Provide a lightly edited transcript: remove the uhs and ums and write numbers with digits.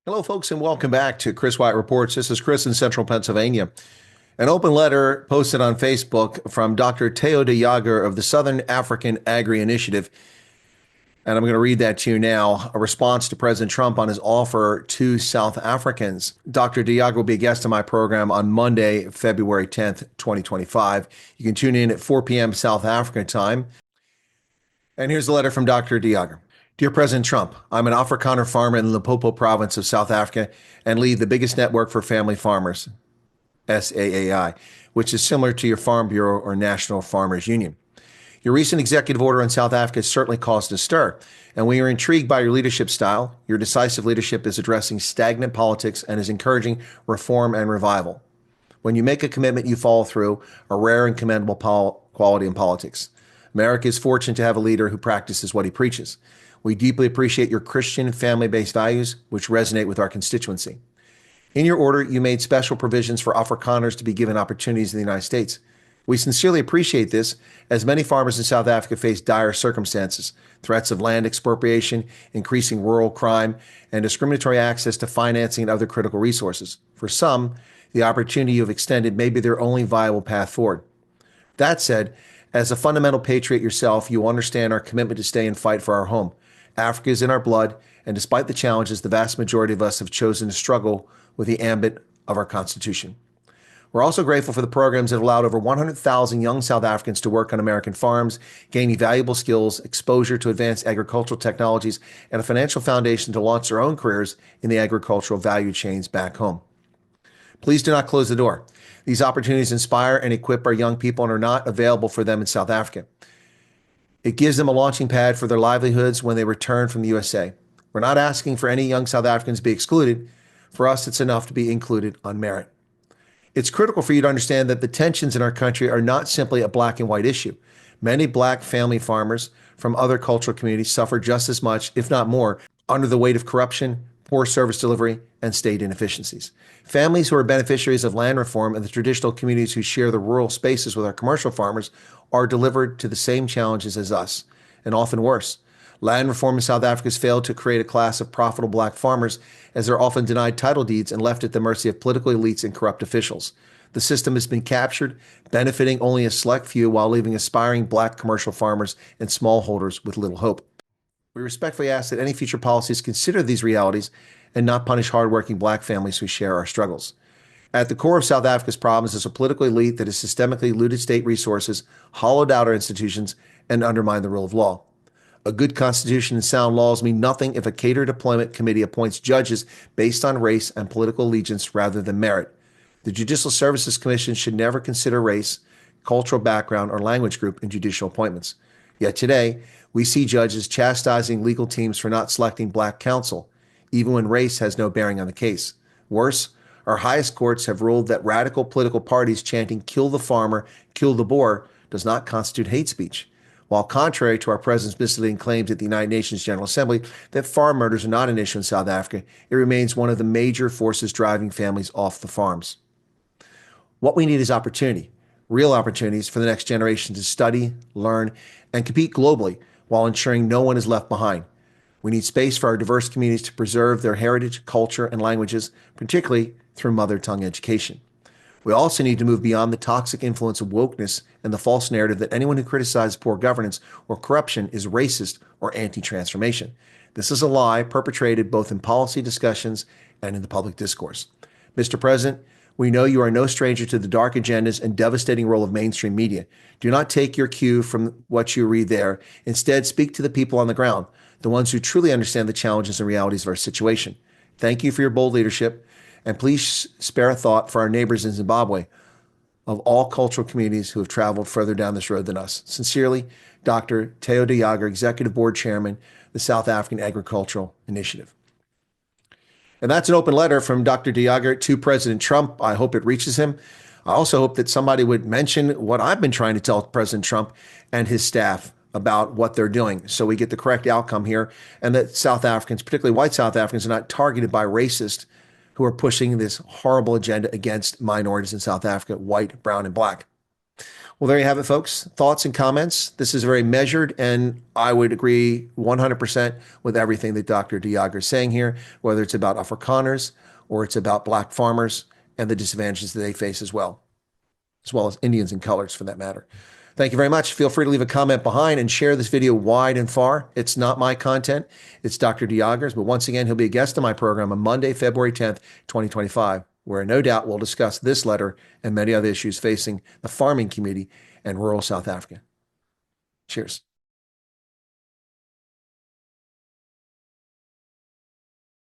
Hello, folks, and welcome back to Chris Wyatt Reports. This is Chris in Central Pennsylvania. An open letter posted on Facebook from Dr. Theo Jager of the Southern African Agri Initiative. And I'm going to read that to you now. A response to President Trump on his offer to South Africans. Dr. Jager will be a guest on my program on Monday, February 10th, 2025. You can tune in at 4 p.m. South African time. And here's the letter from Dr. Jager. Dear President Trump, I'm an Afrikaner farmer in the Limpopo province of South Africa and lead the biggest network for family farmers, SAAI, which is similar to your Farm Bureau or National Farmers Union. Your recent executive order on South Africa has certainly caused a stir, and we are intrigued by your leadership style. Your decisive leadership is addressing stagnant politics and is encouraging reform and revival. When you make a commitment, you follow through, a rare and commendable quality in politics. America is fortunate to have a leader who practices what he preaches. We deeply appreciate your Christian family-based values, which resonate with our constituency. In your order, you made special provisions for Afrikaners to be given opportunities in the United States. We sincerely appreciate this, as many farmers in South Africa face dire circumstances, threats of land expropriation, increasing rural crime, and discriminatory access to financing and other critical resources. For some, the opportunity you have extended may be their only viable path forward. That said, as a fundamental patriot yourself, you understand our commitment to stay and fight for our home. Africa is in our blood, and despite the challenges, the vast majority of us have chosen to struggle with the ambit of our Constitution. We're also grateful for the programs that allowed over 100,000 young South Africans to work on American farms, gaining valuable skills, exposure to advanced agricultural technologies, and a financial foundation to launch their own careers in the agricultural value chains back home. Please do not close the door. These opportunities inspire and equip our young people and are not available for them in South Africa. It gives them a launching pad for their livelihoods when they return from the USA. We're not asking for any young South Africans to be excluded. For us, it's enough to be included on merit. It's critical for you to understand that the tensions in our country are not simply a black and white issue. Many black family farmers from other cultural communities suffer just as much, if not more, under the weight of corruption, poor service delivery, and state inefficiencies. Families who are beneficiaries of land reform and the traditional communities who share the rural spaces with our commercial farmers are delivered to the same challenges as us, and often worse. Land reform in South Africa has failed to create a class of profitable black farmers, as they're often denied title deeds and left at the mercy of political elites and corrupt officials. The system has been captured, benefiting only a select few while leaving aspiring black commercial farmers and smallholders with little hope. We respectfully ask that any future policies consider these realities and not punish hardworking black families who share our struggles. At the core of South Africa's problems is a political elite that has systemically looted state resources, hollowed out our institutions, and undermined the rule of law. A good constitution and sound laws mean nothing if a catered appointment committee appoints judges based on race and political allegiance rather than merit. The Judicial Services Commission should never consider race, cultural background, or language group in judicial appointments. Yet today, we see judges chastising legal teams for not selecting black counsel, even when race has no bearing on the case. Worse, our highest courts have ruled that radical political parties chanting "kill the farmer, kill the Boer" does not constitute hate speech. While contrary to our president's misleading claims at the United Nations General Assembly that farm murders are not an issue in South Africa, it remains one of the major forces driving families off the farms. What we need is opportunity, real opportunities for the next generation to study, learn, and compete globally while ensuring no one is left behind. We need space for our diverse communities to preserve their heritage, culture, and languages, particularly through mother tongue education. We also need to move beyond the toxic influence of wokeness and the false narrative that anyone who criticizes poor governance or corruption is racist or anti-transformation. This is a lie perpetrated both in policy discussions and in the public discourse. Mr. President, we know you are no stranger to the dark agendas and devastating role of mainstream media. Do not take your cue from what you read there. Instead, speak to the people on the ground, the ones who truly understand the challenges and realities of our situation. Thank you for your bold leadership, and please spare a thought for our neighbors in Zimbabwe of all cultural communities who have traveled further down this road than us. Sincerely, Dr. Theo Jager, Executive Board Chairman, the South African Agricultural Initiative. And that's an open letter from Dr. Jager to President Trump. I hope it reaches him. I also hope that somebody would mention what I've been trying to tell President Trump and his staff about what they're doing, so we get the correct outcome here, and that South Africans, particularly white South Africans, are not targeted by racists who are pushing this horrible agenda against minorities in South Africa, white, brown, and black. Well, there you have it, folks. Thoughts and comments. This is very measured, and I would agree 100% with everything that Dr. de Jager is saying here, whether it's about Afrikaners or it's about black farmers and the disadvantages that they face as well as Indians and colors for that matter. Thank you very much. Feel free to leave a comment behind and share this video wide and far. It's not my content. It's Dr. de Jager's, but once again, he'll be a guest on my program on Monday, February 10th, 2025, where no doubt we'll discuss this letter and many other issues facing the farming community in rural South Africa. Cheers.